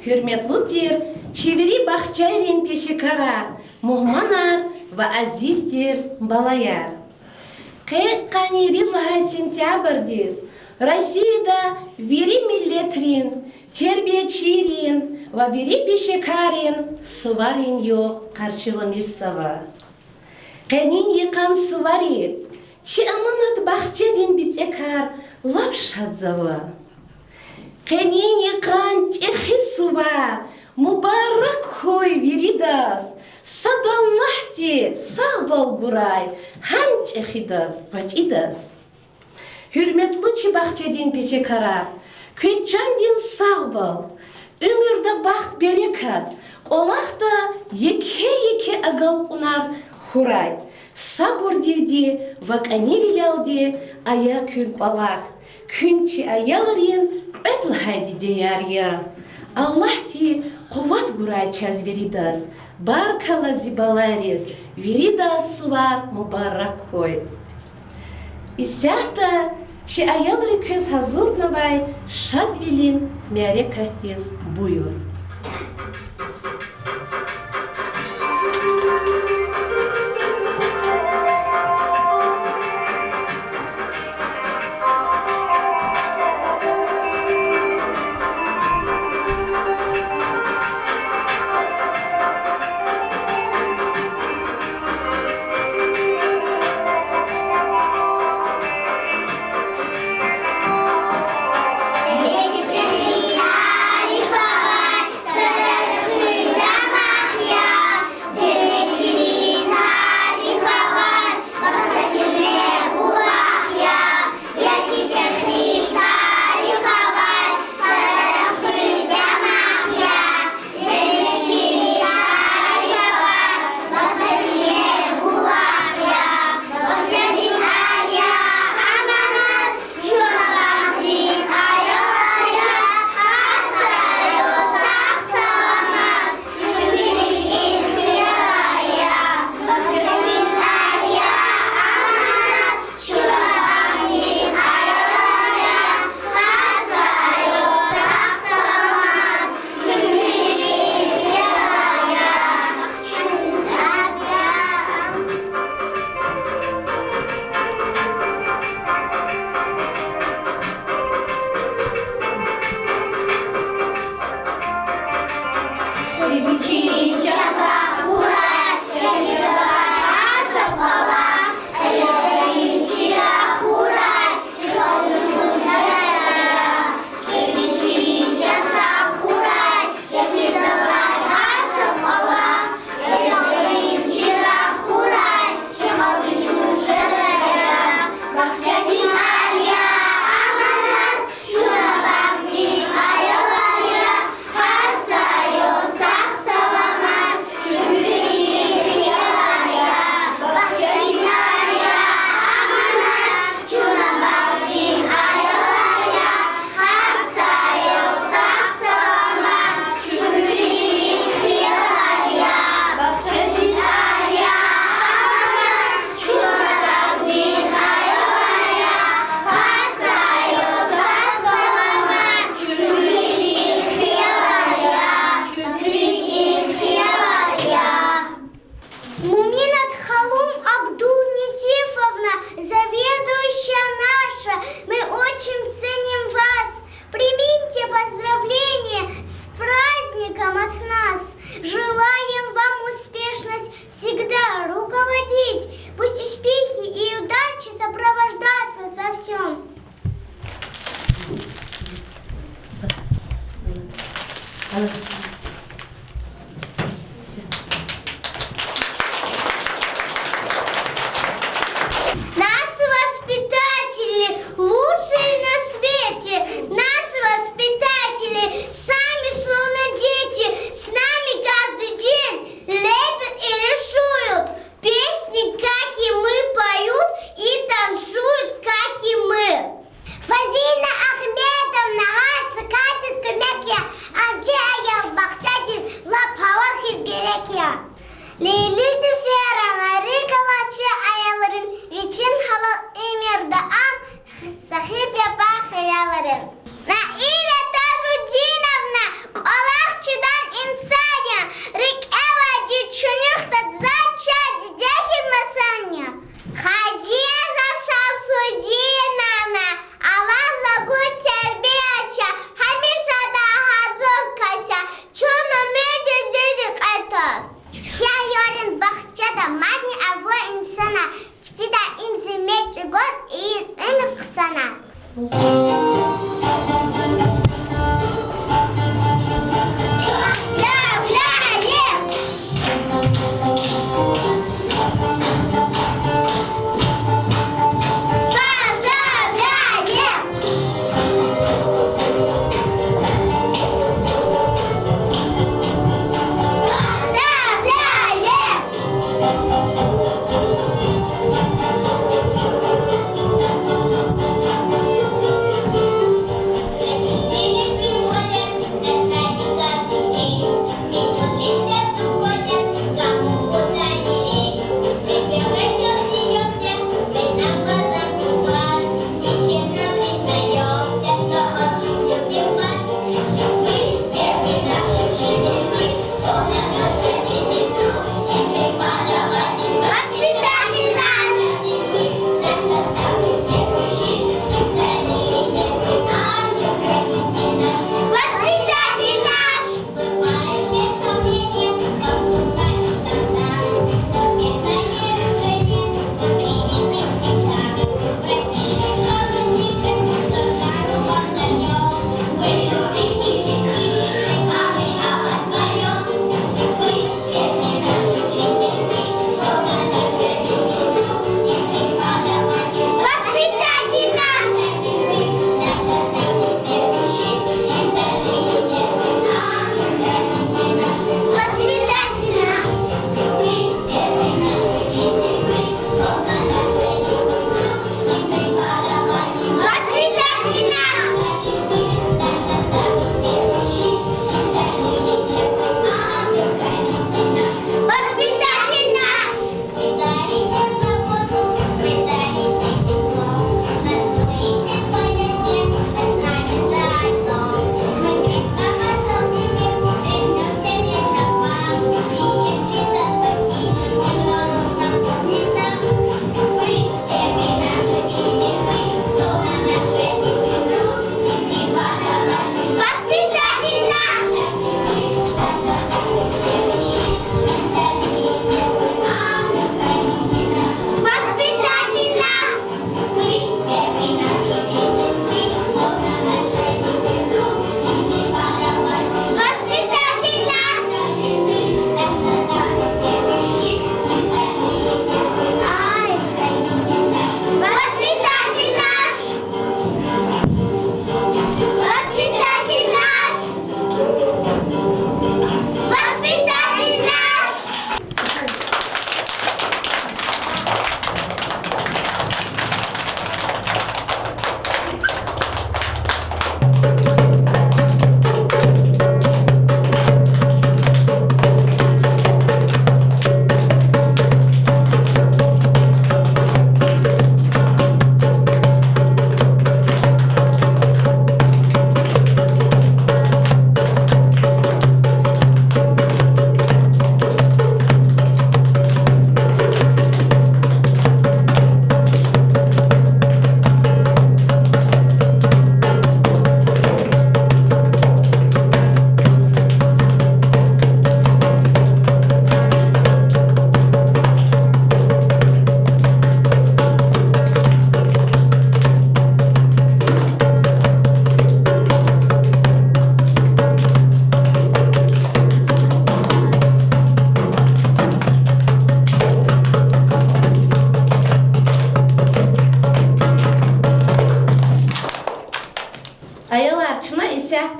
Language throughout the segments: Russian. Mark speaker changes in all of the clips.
Speaker 1: hürmetlidir, çeviri bahçerin peşekarar, muhmanar ve azizdir balayar. Kanirillaha sentyabrdiz, Rossiyada veri milletrin, terbiyecirin ve veri peşekarin sıvarin yok karşılamış sava. Kanin yıkan sıvari, çi amanat bahçedin bitekar lapşat zava. Kanin yıkan çehi suva, mübarek hoy viridas, sadallahti sağval guray, ham çehidas, vacidas. Hürmetli çi bahçedin peçekara, köçcandin sağval, ömürde baht berekat, kolakta yeke agal kunar huray. Sabır divdi, vakani vilaldi, aya kün kolak, künçi ayalarin, ötl haydi deyar ya. Allah di kuvvet guray çaz veridas, barkala zibalaris, veridas var mübarek koy. İsyahta, çi ayalari köz hazurnavay, şad vilim, merekatiz buyur.
Speaker 2: Наши воспитатели лучшие на свете. Наши воспитатели сами словно дети. С нами каждый день лепят и рисуют. Песни, как и мы, поют и танцуют, как и мы. Фазина Ахмедовна, Ганса, Катя Скумекия, Анджей Аялба.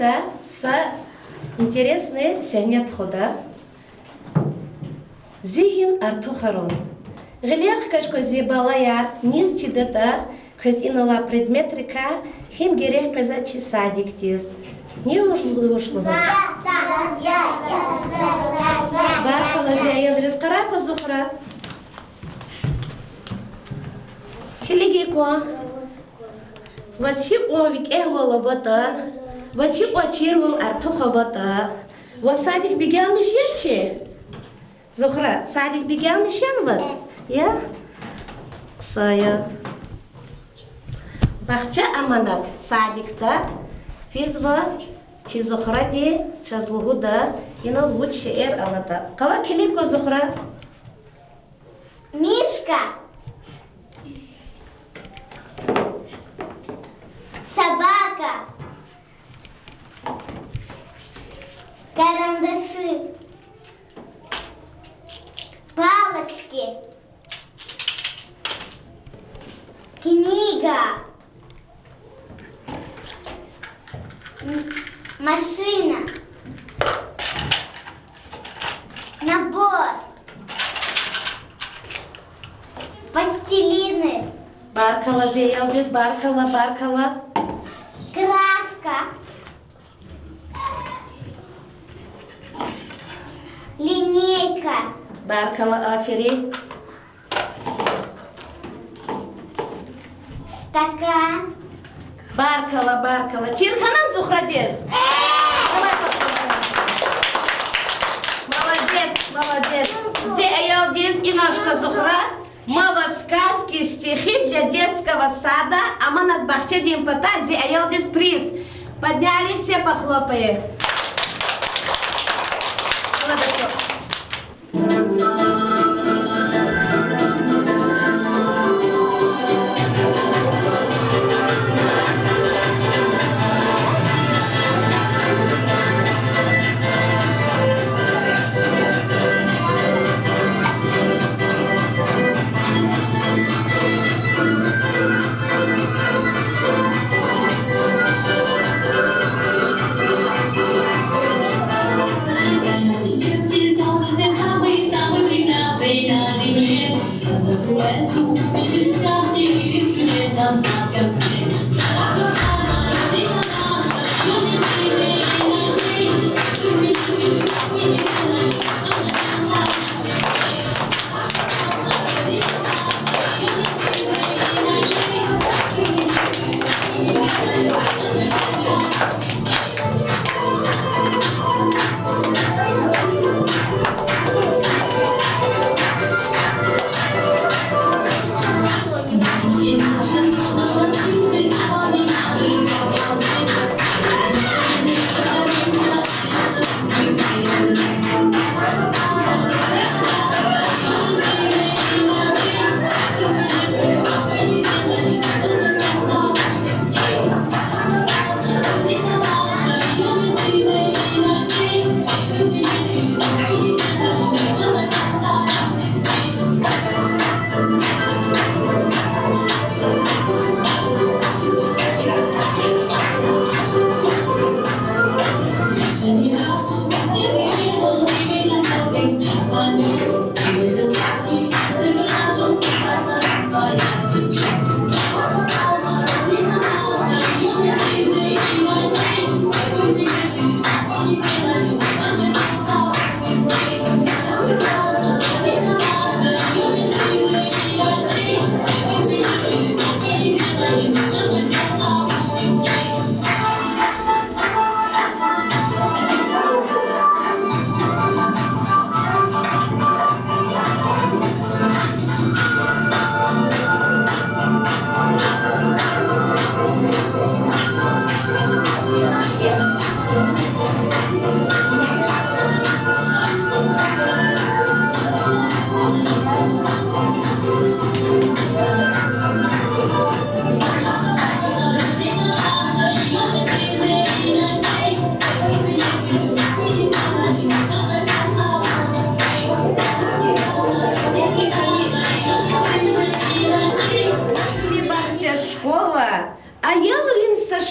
Speaker 1: ребята, интересные сенят хода. Зихин артухарон. Глях кашко зибалаяр низ чидата, каз инола предметрика, хим герех казачи садиктиз. Не ушло. Баркала зяядрис карапа зухра. Хилигико. Васип овик эхвала вата. Васип очирвал артуха вата. Васадик бегал мишечи. Зухра, садик бегал мишен вас? Я? Ксая. Бахча аманат садикта. Физва, чи Зухра ди, чазлугуда, и на лучше алата. Кала килипко Зухра?
Speaker 2: Мишка. Машина. Набор. Пластилины.
Speaker 1: Barkala Zeyaldız, barkala, barkala.
Speaker 2: Краска. Линейка.
Speaker 1: Barkala, aferin.
Speaker 2: Стакан.
Speaker 1: Barkala, barkala. Çirkanan Zuhradiz. Давай посмотрим. Молодец, молодец. Зeyaldız Иношка Зухра. Мало сказки, стихи для детского сада. Аманат Бахчедин Пата, Зeyaldız приз. Подняли, все похлопаем. Молодец.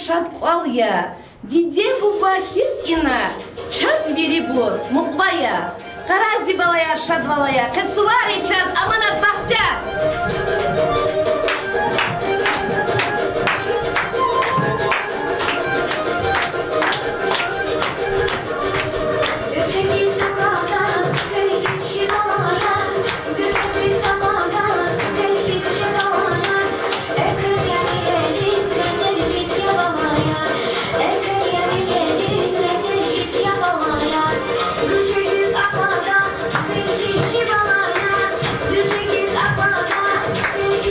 Speaker 1: Шатқалия, диде бубахис ина, час верибур, мухбая, карази балая, шадвалая, касуари час, аманат бахча.
Speaker 2: Thank you.